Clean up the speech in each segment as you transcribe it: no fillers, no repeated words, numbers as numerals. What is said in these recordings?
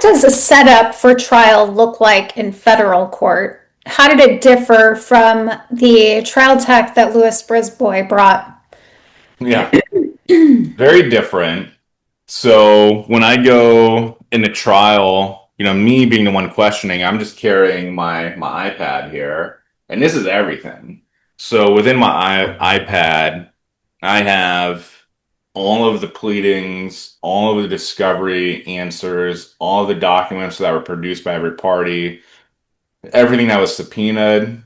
does a setup for trial look like in federal court? How did it differ from the trial tech that Louis Brisbois brought? Yeah, very different. So when I go in a trial, me being the one questioning, I'm just carrying my iPad here, and this is everything. So within my iPad, I have all of the pleadings, all of the discovery answers, all of the documents that were produced by every party, everything that was subpoenaed,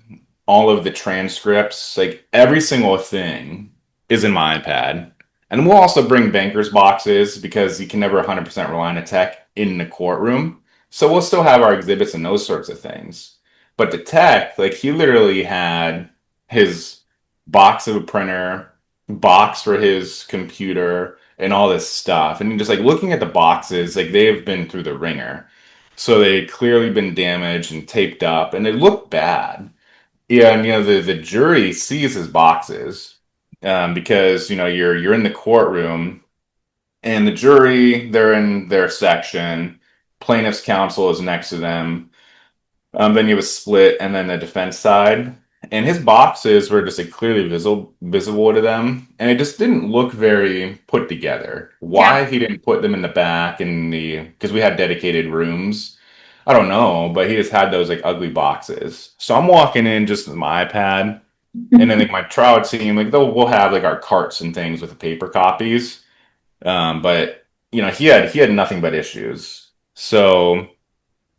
all of the transcripts, like every single thing is in my iPad. And we'll also bring bankers boxes because you can never 100% rely on a tech in the courtroom. So we'll still have our exhibits and those sorts of things. But the tech, like he literally had his box of a printer, box for his computer, and all this stuff. And just like looking at the boxes, like they have been through the ringer. So they had clearly been damaged and taped up, and they look bad. Yeah, and the jury sees his boxes because you're in the courtroom, and the jury they're in their section. Plaintiff's counsel is next to them. Then you have a split, and then the defense side, and his boxes were just like clearly visible to them, and it just didn't look very put together. Yeah. Why he didn't put them in the back in the because we had dedicated rooms. I don't know, but he just had those like ugly boxes. So I'm walking in just with my iPad, and then like my trial team, like we'll have like our carts and things with the paper copies. But he had nothing but issues. So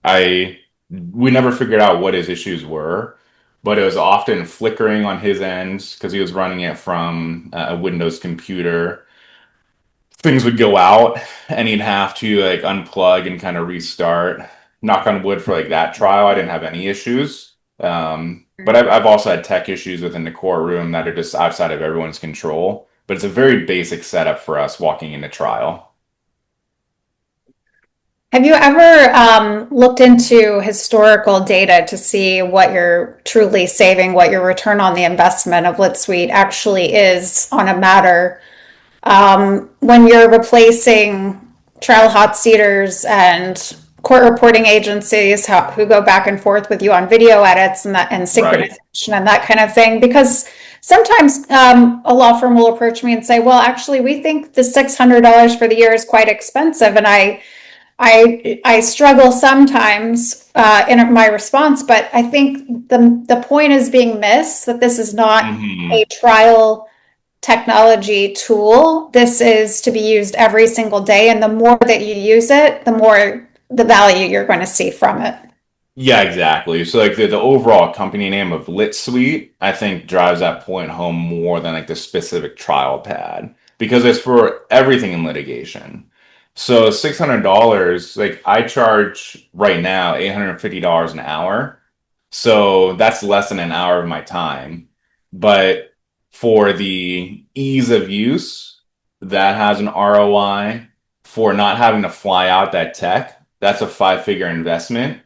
I we never figured out what his issues were, but it was often flickering on his end because he was running it from a Windows computer. Things would go out and he'd have to like unplug and kind of restart. Knock on wood for like that trial, I didn't have any issues. But I've also had tech issues within the courtroom that are just outside of everyone's control. But it's a very basic setup for us walking into trial. Have you ever looked into historical data to see what you're truly saving, what your return on the investment of LitSuite actually is on a matter when you're replacing trial hot seaters and court reporting agencies who go back and forth with you on video edits and that and Right. synchronization and that kind of thing? Because sometimes a law firm will approach me and say, "Well, actually, we think the $600 for the year is quite expensive," and I struggle sometimes in my response, but I think the point is being missed that this is not hmm a trial technology tool. This is to be used every single day, and the more that you use it, the more the value you're going to see from it. Yeah, exactly. So like the overall company name of Lit Suite, I think drives that point home more than like the specific trial pad because it's for everything in litigation. So $600, like I charge right now $850 an hour. So that's less than an hour of my time. But for the ease of use, that has an ROI. For not having to fly out that tech, that's a five-figure investment.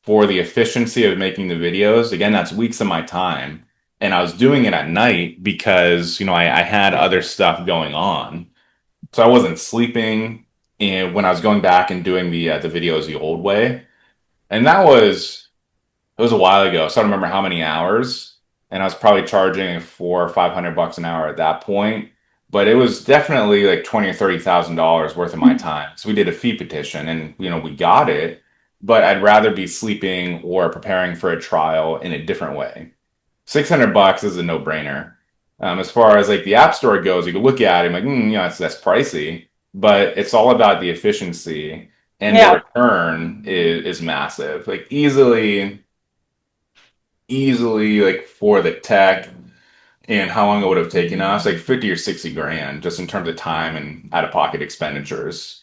For the efficiency of making the videos, again, that's weeks of my time. And I was doing it at night because, I had other stuff going on. So I wasn't sleeping and when I was going back and doing the videos the old way. And it was a while ago, so I don't remember how many hours. And I was probably charging 400 or 500 bucks an hour at that point. But it was definitely like 20 or $30,000 worth of my time. So we did a fee petition and we got it, but I'd rather be sleeping or preparing for a trial in a different way. 600 bucks is a no-brainer. As far as like the App Store goes, you can look at it and like, that's pricey, but it's all about the efficiency and the Yeah. return is massive. Like easily like for the tech and how long it would have taken us, like 50 or 60 grand just in terms of time and out-of-pocket expenditures.